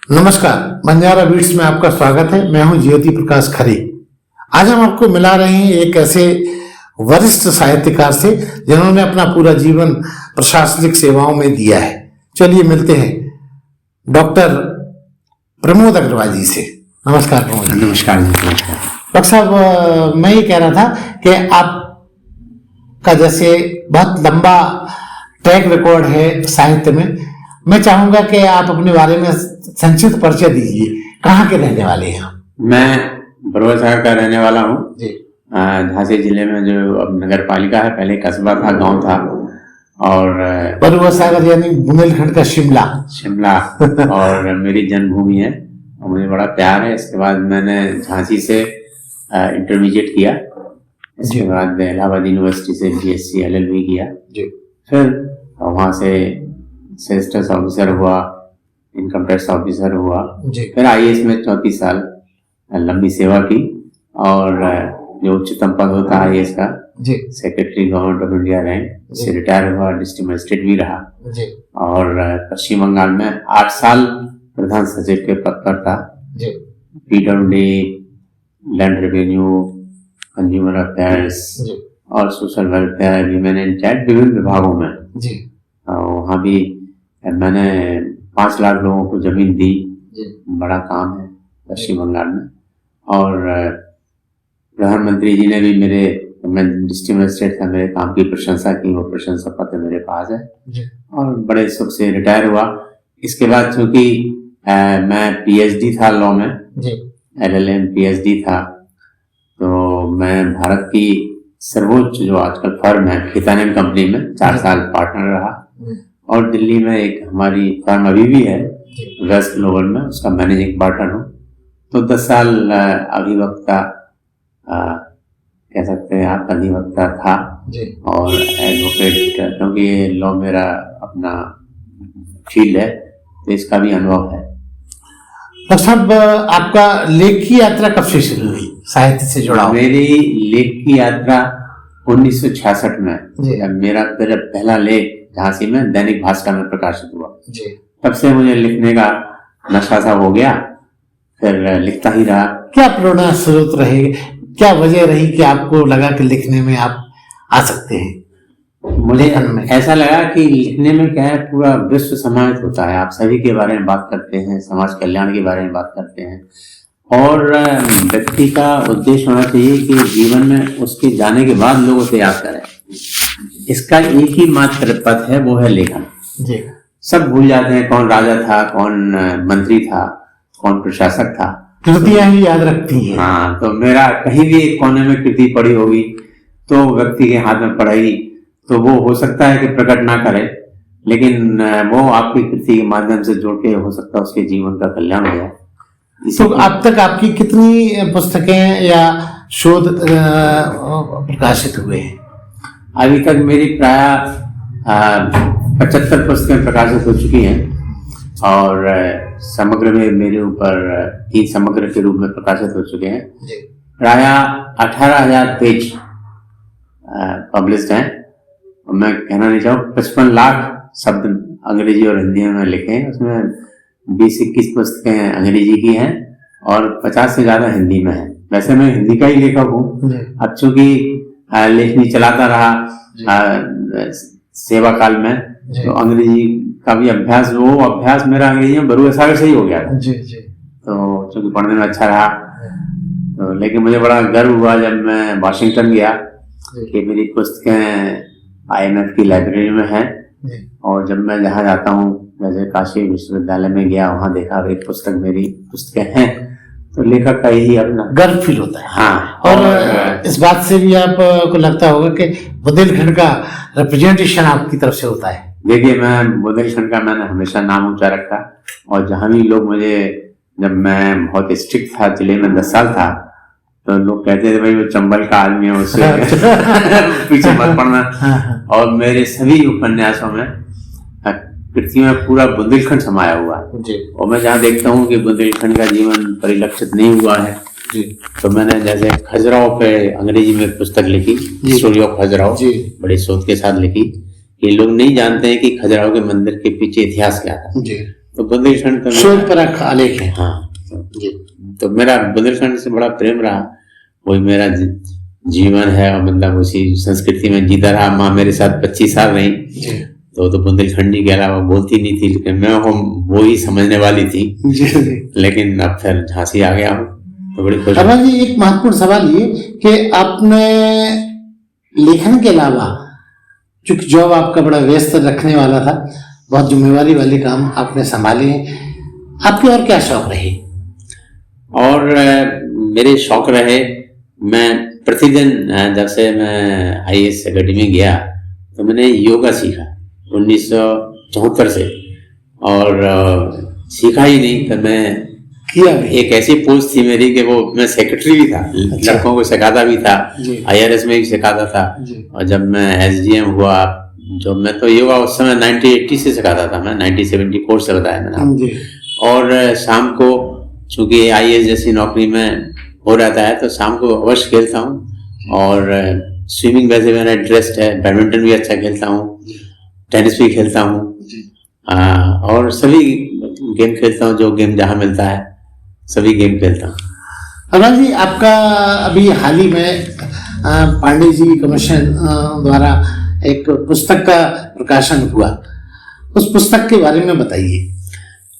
नमस्कार, बंजारा बीट्स में आपका स्वागत है। मैं हूं ज्योति प्रकाश खरे। आज हम आपको मिला रहे हैं एक ऐसे वरिष्ठ साहित्यकार से जिन्होंने अपना पूरा जीवन प्रशासनिक सेवाओं में दिया है। चलिए मिलते हैं डॉक्टर प्रमोद अग्रवाल जी से। नमस्कार प्रमोद जी। नमस्कार जी। नमस्कार डॉक्टर साहब, मैं ये कह रहा था कि आपका जैसे बहुत लंबा ट्रैक रिकॉर्ड है साहित्य में, मैं चाहूंगा कि आप अपने बारे में संक्षिप्त परिचय दीजिए। कहाँ के रहने वाले हैं आप? मैं बरुआ सागर का रहने वाला हूँ जी। झांसी जिले में जो अब नगर पालिका है, पहले कस्बा था, गांव था। और बरुआ सागर यानी बुंदेलखंड का शिमला और मेरी जन्मभूमि है और मुझे बड़ा प्यार है। इसके बाद मैंने झांसी से इंटरमीडिएट किया। इसके बाद इलाहाबाद यूनिवर्सिटी से BSc LLB किया जी। फिर वहाँ से सेल्स टैक्स ऑफिसर हुआ, इनकम टैक्स ऑफिसर हुआ जी। फिर IAS में 34 साल लंबी सेवा की और जो उच्चतम पद होता है IAS का जी, secretary government of India rank से रिटायर हुआ। डिस्ट्रिक्ट मजिस्ट्रेट भी रहा जी। और पश्चिम बंगाल में 8 साल प्रधान सचिव के पद पर था जी। PWD, land revenue, consumer affairs और social welfare, human and child, विभिन्न विभागों में जी। वहाँ भी मैंने 5 लाख लोगों को जमीन दी। बड़ा काम है पश्चिम बंगाल में। और प्रधानमंत्री जी ने भी मैं डिस्ट्रिक्ट मजिस्ट्रेट था, मेरे काम की प्रशंसा की। वो प्रशंसा पत्र मेरे पास है और बड़े सुख से रिटायर हुआ। इसके बाद चूंकि मैं PhD था लॉ में जी। LLM PhD था, तो मैं भारत की सर्वोच्च जो आजकल फर्म है खेतान कंपनी में 4 साल पार्टनर रहा। और दिल्ली में एक हमारी फर्म अभी भी है वेस्ट ग्लोबल में, उसका मैनेजिंग पार्टनर हूँ। तो 10 साल अधिवक्ता कह सकते हैं आप, अधिवक्ता था जी। और एडवोकेट, क्योंकि ये लॉ मेरा अपना फील्ड है तो इसका भी अनुभव है। तो सब आपका लेख की यात्रा कब से शुरू हुई साहित्य से जुड़ा? मेरी लेख की यात्रा 1966 में जब मेरा पहला लेख झांसी में दैनिक भास्कर में प्रकाशित हुआ जी। तब से मुझे लिखने का नशा सा हो गया, फिर लिखता ही रहा। क्या प्रेरणा स्रोत रहे, क्या वजह रही कि आपको लगा कि लिखने में आप आ सकते हैं? मुझे ऐसा लगा कि लिखने में क्या है, पूरा विश्व समाहित होता है। आप सभी के बारे में बात करते हैं, समाज कल्याण के बारे में बात करते हैं और व्यक्ति का उद्देश्य होना चाहिए कि जीवन में उसके जाने के बाद लोग उसे याद करें। इसका एक ही मात्र पथ है, वो है लेखन जी। सब भूल जाते हैं कौन राजा था, कौन मंत्री था, कौन प्रशासक था, कृतियां ही याद रखती हैं। हाँ, तो मेरा कहीं भी एक कोने में कृति पड़ी होगी तो व्यक्ति के हाथ में पड़ेगी, तो वो हो सकता है कि प्रकट ना करे, लेकिन वो आपकी कृति के माध्यम से जोड़ के हो सकता है उसके जीवन का कल्याण हो जाए। तो अब तक आपकी कितनी पुस्तकें या शोध प्रकाशित हुए हैं? अभी तक मेरी प्राय 75 पुस्तकें प्रकाशित हो चुकी हैं और समग्र में मेरे ऊपर 3 समग्र के रूप में प्रकाशित हो चुके हैं। प्राय 18,000 पेज पब्लिश्ड हैं। मैं कहना नहीं चाहूँ, 55 लाख शब्द अंग्रेजी और हिंदी में लिखे हैं। उसमें 20-21 पुस्तकें अंग्रेजी की हैं और 50 से ज्यादा हिंदी में है। वैसे मैं हिंदी का ही लेखक हूँ। अब चूंकि लेखनी चलाता रहा सेवा काल में, तो अंग्रेजी का भी अभ्यास मेरा अंग्रेजी में बरुआ सागर से ही हो गया था जी। तो चूंकि पढ़ने में अच्छा रहा, तो लेकिन मुझे बड़ा गर्व हुआ जब मैं वाशिंगटन गया कि मेरी पुस्तकें IMF की लाइब्रेरी में है। और जब मैं जहाँ जाता हूँ, जैसे काशी विश्वविद्यालय में गया, वहाँ देखा एक पुस्तक मेरी पुस्तकें हैं, तो लेखक का यही अपना गर्व फील होता है। हाँ, और इस बात से भी आपको लगता होगा कि बुंदेलखंड का रिप्रेजेंटेशन आपकी तरफ से होता है। देखिए, मैं बुंदेलखंड का मैंने हमेशा नाम ऊंचा रखा और जहाँ भी लोग मुझे, जब मैं बहुत स्ट्रिक्ट था, जिले में 10 साल था, तो लोग कहते थे भाई वो चंबल का आदमी है, उससे पीछे मत पड़ना। और मेरे सभी उपन्यासों में कृति में पूरा बुंदेलखंड समाया हुआ है। और मैं जहाँ देखता हूँ कि बुंदेलखंड का जीवन परिलक्षित नहीं हुआ है जी। तो मैंने जैसे खजुराहो पे अंग्रेजी में पुस्तक लिखी, स्टोरी ऑफ खजुराहो, बड़ी शोध के साथ लिखी। ये लोग नहीं जानते हैं कि खजुराहो के मंदिर के पीछे इतिहास क्या था जी। तो बुंदेलखंड तो शोध परख आलेख है। हाँ, जी तो मेरा बुंदेलखंड से बड़ा प्रेम रहा, वही मेरा जीवन है, और मतलब उसी संस्कृति में जीता रहा। माँ मेरे साथ 25 साल रही, जी तो बुंदेलखंडी के अलावा बोलती नहीं थी, लेकिन मैं वो ही समझने वाली थी। जी जी। लेकिन अब फिर झांसी आ गया हूँ, तो बड़ी खुश शर्मा जी, एक महत्वपूर्ण सवाल ये कि आपने लेखन के अलावा, चूंकि जॉब आपका बड़ा व्यस्त रखने वाला था, बहुत जिम्मेवारी वाले काम आपने संभाले हैं, आपके और क्या शौक रहे? और मेरे शौक रहे, मैं प्रतिदिन जब से मैं IAS अकेडमी गया तो मैंने योगा सीखा 1974 से, और सीखा ही नहीं तो मैं किया भी। एक ऐसी पोस्ट थी मेरी कि वो मैं सेक्रेटरी भी था, अच्छा। लड़कों को सिखाता भी था, जी। IRS में भी सिखाता था। जी। और जब मैं SDM हुआ, जो मैं तो योगा उस समय 1980 से सिखाता था, मैं 1974 से बताया मैंने आपको। जी। और शाम को चूंकि IAS जैसी नौकरी में हो रहता है तो शाम को अवश्य खेलता हूँ, और स्विमिंग वैसे मेरा इंटरेस्ट है, बैडमिंटन भी अच्छा खेलता हूँ, टेनिस भी खेलता हूँ, और सभी गेम खेलता हूँ, जो गेम जहाँ मिलता है सभी गेम खेलता हूँ। अमर जी, आपका अभी हाल ही में पांडे जी कमीशन द्वारा एक पुस्तक का प्रकाशन हुआ, उस पुस्तक के बारे में बताइए,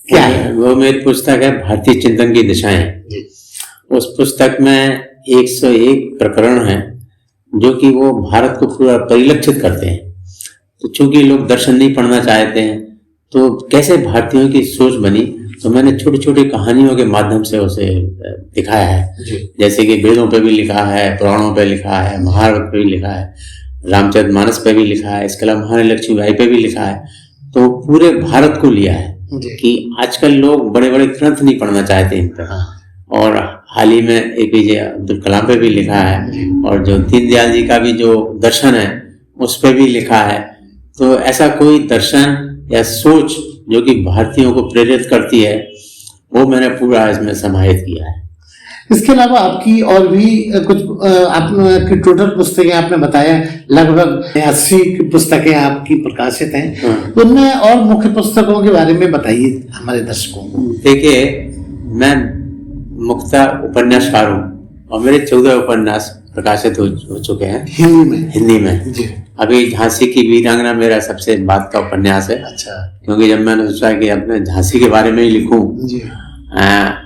क्या है? वो मेरी पुस्तक है भारतीय चिंतन की दिशाएं। उस पुस्तक में 101 प्रकरण हैं जो कि वो भारत को पूरा परिलक्षित करते हैं। तो चूंकि लोग दर्शन नहीं पढ़ना चाहते हैं, तो कैसे भारतीयों की सोच बनी, तो मैंने छोटी छोटी कहानियों के माध्यम से उसे दिखाया है। जैसे कि वेदों पे भी लिखा है, पुराणों पे लिखा है, महाभारत पे भी लिखा है, रामचरितमानस पे भी लिखा है, इसके अलावा महारानी लक्ष्मीबाई पे भी लिखा है। तो पूरे भारत को लिया है कि आजकल लोग बड़े बड़े ग्रंथ नहीं पढ़ना चाहते इन पर। और हाल ही में APJ अब्दुल कलाम पे भी लिखा है, और जो दीनदयाल जी का भी जो दर्शन है उस पे भी लिखा है। तो ऐसा कोई दर्शन या सोच जो कि भारतीयों को प्रेरित करती है, वो मैंने पूरा इसमें समाहित किया है। इसके अलावा आपकी और भी कुछ आपकी टोटल पुस्तकें आपने बताया लगभग 80 पुस्तकें आपकी प्रकाशित हैं, उनमें और मुख्य पुस्तकों के बारे में बताइए हमारे दर्शकों को। देखिए, मैं मुख्यतः उपन्यासकार हूँ, और मेरे 14 उपन्यास प्रकाशित हो चुके हैं हिंदी में। जी। अभी झांसी की वीरांगना मेरा सबसे बाद का उपन्यास है। अच्छा। क्योंकि जब मैंने सोचा कि अपने झांसी के बारे में ही लिखूं, जी।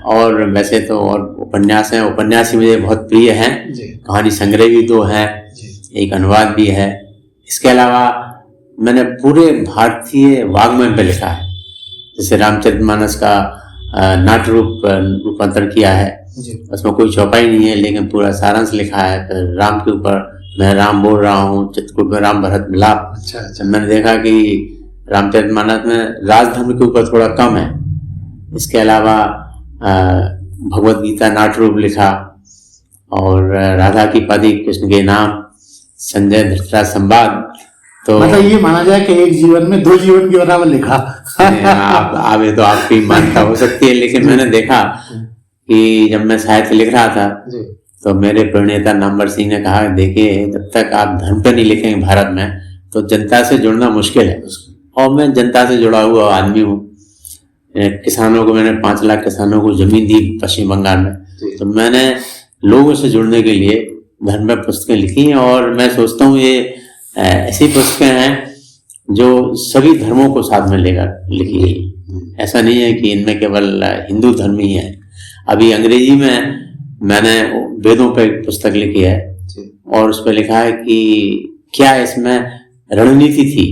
और वैसे तो और उपन्यास हैं, उपन्यास ही मुझे बहुत प्रिय हैं। कहानी संग्रह भी 2 है, एक अनुवाद भी है। इसके अलावा मैंने पूरे भारतीय वाङ्मय पे लिखा है, जैसे रामचरितमानस का नाट्य रूपांतर किया है, उसमें कोई चौपाई नहीं है, लेकिन पूरा सारांश लिखा है। फिर राम के ऊपर मैं राम बोल रहा हूँ, चित्रकूट में राम भरत मिलाप। अच्छा। मैंने देखा कि रामचरितमानस में राजधर्म के ऊपर थोड़ा कम है। इसके अलावा भगवत गीता नाट्य रूप लिखा, और राधा की पदी कृष्ण के नाम, संजय धृतराज संवाद। तो मतलब ये माना जाए कि एक जीवन में 2 जीवन के बराबर लिखा। आप ये तो आपकी मान्यता हो सकती है, लेकिन मैंने देखा कि जब मैं साहित्य लिख रहा था तो मेरे प्रणेता नामवर सिंह ने कहा, देखिए जब तक आप धर्म पे नहीं लिखेंगे भारत में, तो जनता से जुड़ना मुश्किल है। और मैं जनता से जुड़ा हुआ आदमी हूँ। किसानों को मैंने 5 लाख किसानों को जमीन दी पश्चिम बंगाल में, तो मैंने लोगों से जुड़ने के लिए धर्म में पुस्तकें लिखी हैं। और मैं सोचता हूँ ये ऐसी पुस्तकें हैं जो सभी धर्मों को साथ में लेकर लिखी है। ऐसा नहीं है कि इनमें केवल हिंदू धर्म ही है। अभी अंग्रेजी में मैंने वेदों पे पुस्तक लिखी है, और उस पर लिखा है कि क्या इसमें रणनीति थी,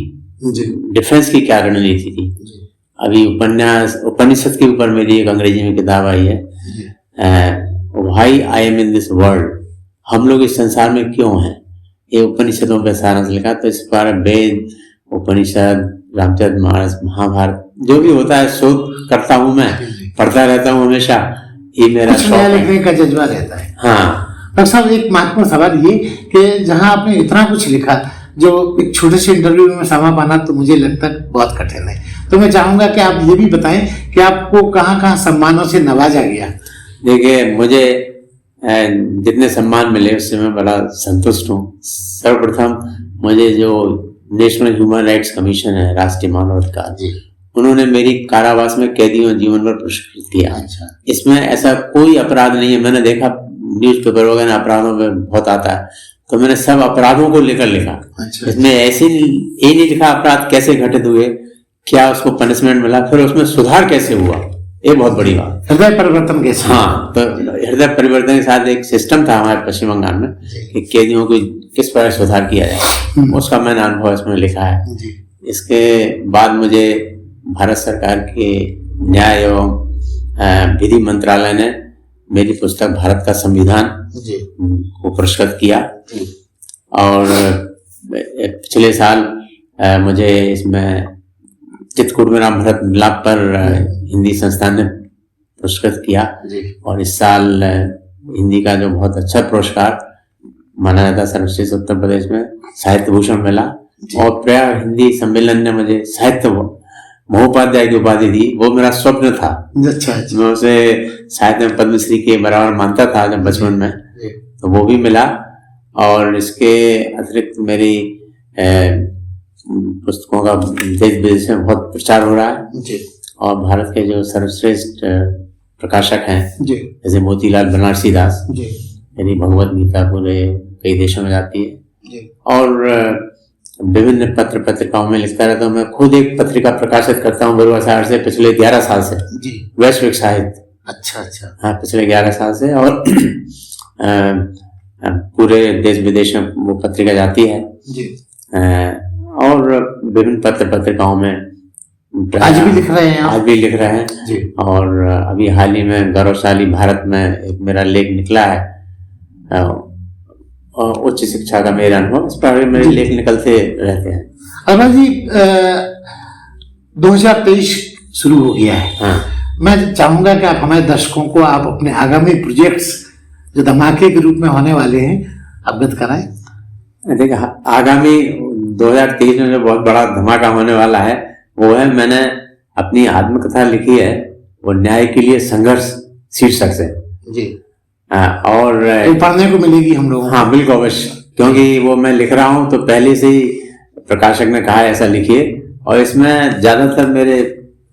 डिफेंस की क्या रणनीति थी। अभी उपनिषद के ऊपर मेरी एक अंग्रेजी में किताब आई है, why I am in this world, हम लोग इस संसार में क्यों हैं। ये उपनिषदों पे सारांश लिखा। तो इस पर वेद, उपनिषद, रामचरितमानस, महाभारत जो भी होता है शोध करता हूँ मैं, पढ़ता रहता हूँ हमेशा। ये मेरा शौक है, लिखने का जज्बा रहता है। हाँ डॉक्टर साहब, एक महत्वपूर्ण सवाल ये कि जहाँ आपने इतना कुछ लिखा, जो एक छोटे से इंटरव्यू में समा पाना तो मुझे लगता है बहुत कठिन है, तो मैं चाहूंगा कि आप ये भी बताएं कि आपको कहाँ कहाँ सम्मानों से नवाजा गया। देखिए, मुझे जितने सम्मान मिले उससे मैं बड़ा संतुष्ट हूँ। सर्वप्रथम मुझे जो नेशनल ह्यूमन राइट्स कमीशन है, राष्ट्रीय मानव अधिकार, उन्होंने मेरी कारावास में कैदियों जीवन पर पुरस्कृत किया। अच्छा। इसमें ऐसा कोई अपराध नहीं है। मैंने देखा न्यूज़पेपर वगैरह अपराधों में बहुत आता है, तो मैंने सब अपराधों को लेकर लिखा। अच्छा। इसमें ऐसे ये नहीं लिखा अपराध कैसे घटित हुए, क्या उसको पनिशमेंट मिला, फिर उसमें सुधार कैसे हुआ, ये बहुत बड़ी बात। हृदय परिवर्तन कैसे? हाँ, तो हृदय परिवर्तन के साथ एक सिस्टम था हमारे पश्चिम बंगाल में कि कैदियों को किस प्रकार सुधार किया जाए, उसका मैंने अनुभव इसमें लिखा है। इसके बाद मुझे भारत सरकार के न्याय एवं विधि मंत्रालय ने मेरी पुस्तक भारत का संविधान को पुरस्कृत किया, और पिछले साल मुझे इसमें चित्रकूट में राम भरत मिलाप पर हिंदी संस्थान ने पुरस्कृत किया, और इस साल हिंदी का जो बहुत अच्छा पुरस्कार माना जाता है सर्वश्रेष्ठ उत्तर प्रदेश में साहित्य भूषण मिला, और प्रयाग हिंदी सम्मेलन ने मुझे साहित्य महोपाध्याय की उपाधि दी। वो मेरा स्वप्न था। अच्छा। मैं उसे साहित्य में पद्मश्री के बराबर मानता था जब बचपन में, तो वो भी मिला। और इसके अतिरिक्त मेरी पुस्तकों का देश विदेश में बहुत प्रचार हो रहा है, और भारत के जो सर्वश्रेष्ठ प्रकाशक हैं जैसे मोतीलाल बनारसी दास, यानी भगवत गीता पूरे कई देशों में जाती है, और विभिन्न पत्र पत्रिकाओं में लिखता रहता हूँ। मैं खुद एक पत्रिका प्रकाशित करता हूँ बरुआ शहर से पिछले 11 साल से, वैश्विक साहित्य। अच्छा। हाँ, पिछले 11 साल से, और पूरे देश विदेश में वो पत्रिका जाती है जी। और विभिन्न पत्र पत्रिकाओं में आज भी लिख रहे हैं? आज भी लिख रहे हैं जी। और अभी हाल ही में गौरवशाली भारत में एक मेरा लेख निकला है, उच्च शिक्षा का मेरा अनुभव, इस पर मेरे लेख निकलते रहते हैं। अरुणा जी, 2023 शुरू हो गया है। हाँ। मैं चाहूंगा कि आप हमारे दर्शकों को आप अपने आगामी प्रोजेक्ट्स जो धमाके के रूप में होने वाले हैं अवगत कराएं। देखिए, आगामी 2023 में जो बहुत बड़ा धमाका होने वाला है वो है, मैंने अपनी आत्मकथा लिखी है, वो न्याय के लिए संघर्ष शीर्षक से जी। और तो पढ़ने को मिलेगी हम लोगों? हाँ, बिल्कुल अवश्य, क्योंकि वो मैं लिख रहा हूँ तो पहले से ही प्रकाशक ने कहा है ऐसा लिखिए, और इसमें ज्यादातर मेरे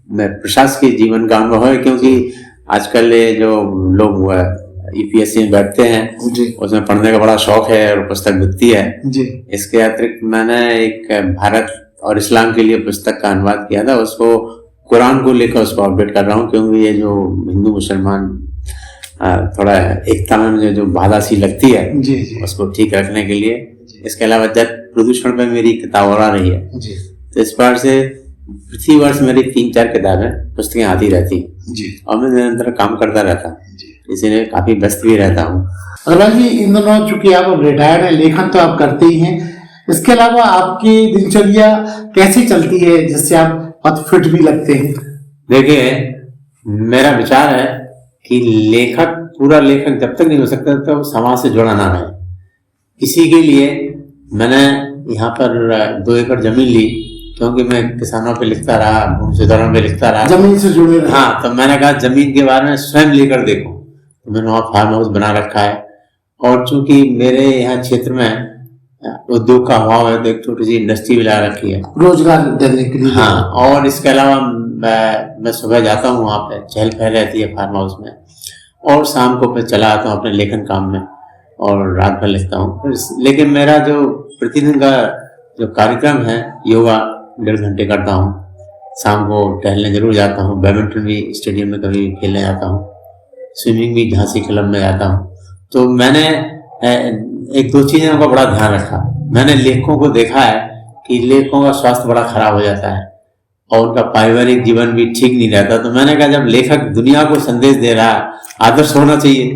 प्रशासकीय जीवन का अनुभव है, क्योंकि आजकल ये जो लोग यूपीएससी में बैठते हैं जी। उसमें पढ़ने का बड़ा शौक है और पुस्तक बिकती है जी। इसके अतिरिक्त मैंने एक भारत और इस्लाम के लिए पुस्तक का अनुवाद किया था, उसको कुरान को लेकर उसको अपडेट कर रहा हूँ, क्योंकि ये जो हिंदू मुसलमान थोड़ा एकता में मुझे जो बाधा सी लगती है जी, जी। उसको ठीक रखने के लिए। इसके अलावा जल प्रदूषण पे मेरी किताब और आ रही है जी। तो इस बार से प्रति वर्ष मेरी 3-4 किताबें पुस्तकें आती रहती जी। और मैं निरंतर काम करता रहता हूँ, इसीलिए काफी व्यस्त भी रहता हूँ। अरुणा जी, इन दोनों चूंकि आप अब रिटायर्ड हैं, लेखन तो आप करते ही हैं, इसके अलावा आपकी दिनचर्या कैसी चलती है जिससे आप बहुत फिट भी लगते हैं? देखिए, मेरा विचार है कि पूरा लेखक जब तक नहीं हो सकता तब तो समाज से जुड़ा ना रहे। इसी के लिए मैंने यहाँ पर 2 एकड़ जमीन ली, क्योंकि मैं किसानों पे लिखता रहा, भूमि सुधारों पे लिखता रहा, जमीन से जुड़े रहे। हाँ, तो मैंने कहा जमीन के बारे में स्वयं लेकर देखो, तो मैंने वहाँ फार्म हाउस बना रखा है। और चूंकि मेरे यहाँ क्षेत्र में उद्योग का अभाव है तो एक छोटी सी इंडस्ट्री भी ला रखी है रोजगार देने के लिए। हाँ, और इसके अलावा मैं सुबह जाता हूँ, वहाँ पे चहल पहल रहती है फार्म हाउस में, और शाम को फिर चला आता हूँ अपने लेखन काम में और रात भर लिखता हूँ। लेकिन मेरा जो प्रतिदिन का जो कार्यक्रम है, योगा 1.5 घंटे करता हूँ, शाम को टहलने जरूर जाता हूँ, बैडमिंटन भी स्टेडियम में कभी खेलने जाता हूँ, स्विमिंग भी झांसी क्लब में जाता हूँ। तो मैंने 1-2 चीज़ों का बड़ा ध्यान रखा। मैंने लेखकों को देखा है कि लेखकों का स्वास्थ्य बड़ा खराब हो जाता है और उनका पारिवारिक जीवन भी ठीक नहीं रहता। तो मैंने कहा जब लेखक दुनिया को संदेश दे रहा है, आदर्श होना चाहिए,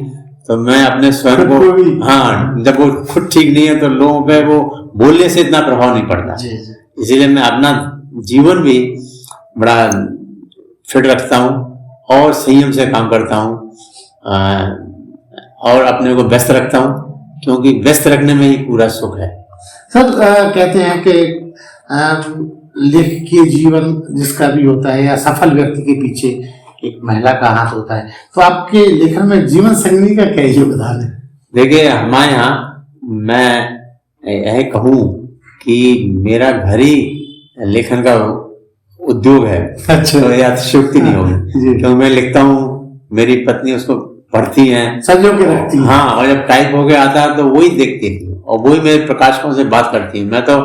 तो मैं अपने स्वयं को, हाँ, जब वो खुद ठीक नहीं है तो लोगों पे वो बोलने से इतना प्रभाव नहीं पड़ता। इसीलिए मैं अपना जीवन भी बड़ा फिट रखता हूँ और संयम से काम करता हूँ और अपने को व्यस्त रखता हूँ, क्योंकि व्यस्त रखने में ही पूरा सुख है। सर, कहते हैं कि लेखकीय जीवन जिसका भी होता है या सफल व्यक्ति के पीछे एक महिला का हाथ होता है, तो आपके लेखन में जीवन संगिनी का क्या योगदान है? देखिए, हमारे यहाँ मैं यह कहूँ कि मेरा घर ही लेखन का उद्योग है, अच्छा। तो ये अतिशयोक्ति नहीं होगी। जी। क्योंकि मैं लिखता हूँ, मेरी पत्नी उसको पढ़ती है, संजो के रखती है। हाँ, और जब टाइप हो गया आता है तो वही देखती थी और वही मेरे प्रकाशकों से बात करती है। मैं तो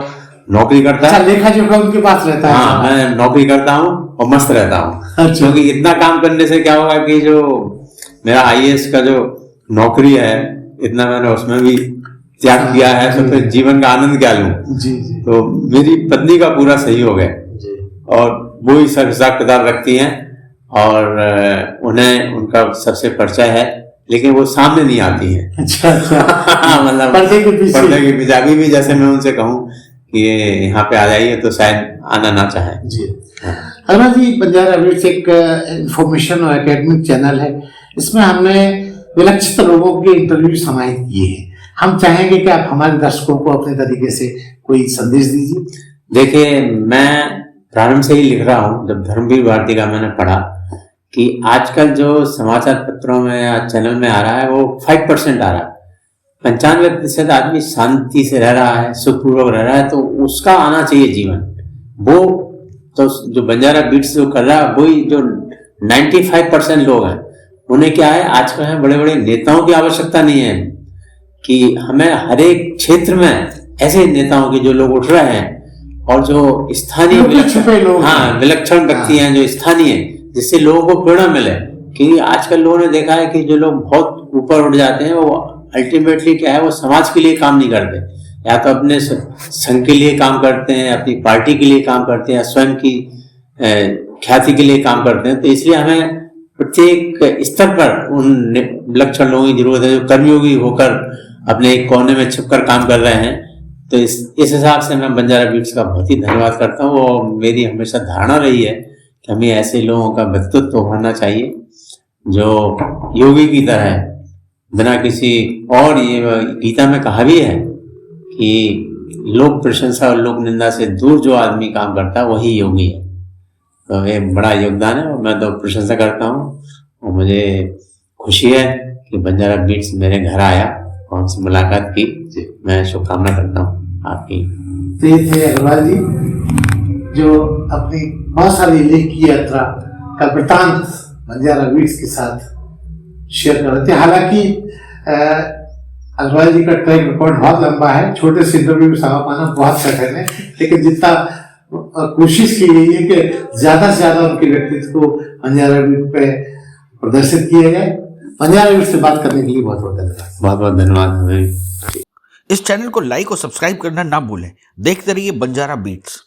नौकरी करता अच्छा, है, लेखा जोखा उनके पास रहता है। हाँ, मैं नौकरी करता हूँ और मस्त रहता हूँ। अच्छा। क्योंकि इतना काम करने से क्या होगा कि जो मेरा आईएएस का जो नौकरी है, इतना मैंने उसमें भी त्याग किया है, तो फिर जीवन का आनंद क्या लूं। जी जी तो मेरी पत्नी का पूरा सहयोग है जी। और वो ही सब हिसाब किताब रखती हैं और उन्हें उनका सबसे परिचय है, लेकिन वो सामने नहीं आती है। अच्छा अच्छा। मतलब पर्दे के पीछे। पर्दे के पीछे। अभी भी जैसे मैं उनसे कहूँ कि ये यहाँ पे आ जाइए तो शायद आना ना चाहे। जी। अरुणा जी, बंजारा बिट्स एक इंफॉर्मेशन और एकेडमिक चैनल है। इसमें हमने विलक्षित लोगों के इंटरव्यू समाहित किए हैं। हम चाहेंगे कि आप हमारे दर्शकों को अपने तरीके से कोई संदेश दीजिए। देखिए, मैं प्रारंभ से ही लिख रहा हूँ, जब धर्मवीर भारती का मैंने पढ़ा कि आजकल जो समाचार पत्रों में या चैनल में आ रहा है वो 5% आ रहा है। 95% आदमी शांति से रह रहा है, सुखपूर्वक रह रहा है, तो उसका आना चाहिए जीवन। वो तो जो बंजारा बीट्स जो कर रहा है वही जो 95% लोग हैं, उन्हें क्या है, आजकल है बड़े बड़े नेताओं की आवश्यकता नहीं है कि हमें हर एक क्षेत्र में ऐसे नेताओं के जो लोग उठ रहे हैं और जो स्थानीय विलक्षण व्यक्ति हैं, जो स्थानीय, जिससे लोगों को प्रेरणा मिले। क्योंकि आजकल लोगों ने देखा है कि जो लोग बहुत ऊपर उठ जाते हैं वो अल्टीमेटली क्या है, वो समाज के लिए काम नहीं करते, या तो अपने संघ के लिए काम करते हैं, अपनी पार्टी के लिए काम करते हैं, स्वयं की ख्याति के लिए काम करते हैं। तो इसलिए हमें प्रत्येक स्तर पर उन विलक्षण लोगों की जरूरत है जो कर्मयोगी होकर अपने एक कोने में छिपकर काम कर रहे हैं। तो इस हिसाब से मैं बंजारा बीट्स का बहुत ही धन्यवाद करता हूँ। और मेरी हमेशा धारणा रही है कि हमें ऐसे लोगों का व्यक्तित्व होना चाहिए जो योगी की तरह है, बिना किसी, और ये गीता में कहा भी है कि लोक प्रशंसा और लोक निंदा से दूर जो आदमी काम करता है वही योगी है। तो ये बड़ा योगदान है और मैं तो प्रशंसा करता हूँ। और मुझे खुशी है कि बंजारा बीट्स मेरे घर आया और उनसे मुलाकात की। मैं शुभकामना करता हूँ आपकी। तो ये थे अग्रवाल जी जो अपनी बहुत सारी लेख की यात्रा का वृतांत बंजारा बीट्स के साथ शेयर कर रहे थे। हालांकि अग्रवाल जी का ट्रैक रिकॉर्ड बहुत लंबा है, छोटे से इंटरव्यू में समा पाना बहुत कठिन है, लेकिन जितना कोशिश की गई है कि ज्यादा से ज्यादा उनके व्यक्तित्व को बंजारा बीट्स पे प्रदर्शित किया जाए। बंजारा बीट्स से बात करने के लिए बहुत बहुत धन्यवाद। बहुत बहुत धन्यवाद। इस चैनल को लाइक और सब्सक्राइब करना ना भूलें। देखते रहिए बंजारा बीट्स।